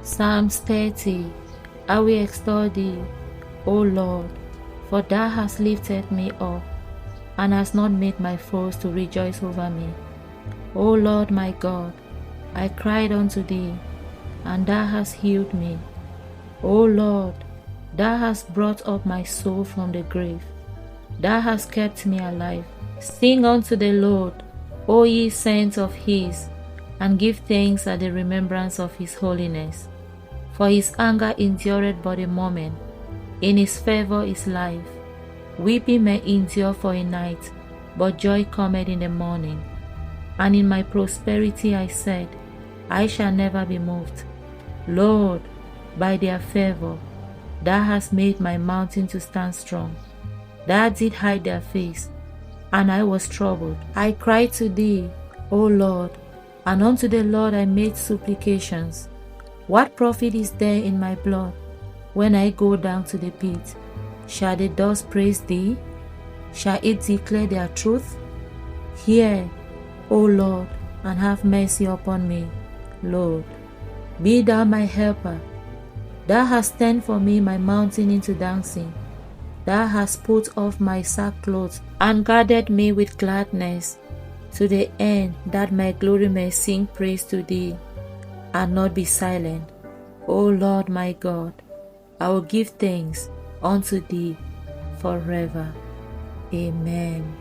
Psalms 30. I will extol thee, O Lord, for thou hast lifted me up, and hast not made my foes to rejoice over me. O Lord my God, I cried unto thee, and thou hast healed me. O Lord, thou hast brought up my soul from the grave. Thou hast kept me alive. Sing unto the Lord, O ye saints of his, and give thanks at the remembrance of his holiness. For his anger endureth but a moment, in his favour is life. Weeping may endure for a night, but joy cometh in the morning. And in my prosperity I said, I shall never be moved. Lord, by their favour, thou hast made my mountain to stand strong. Thou didst hide their face, and I was troubled. I cried to thee, O Lord, and unto the Lord I made supplications. What profit is there in my blood when I go down to the pit? Shall the dust praise thee? Shall it declare their truth? Hear, O Lord, and have mercy upon me. Lord, be thou my helper. Thou hast turned for me my mountain into dancing. Thou hast put off my sackcloth and girded me with gladness, to the end that my glory may sing praise to thee, and not be silent. O Lord my God, I will give thanks unto thee forever. Amen.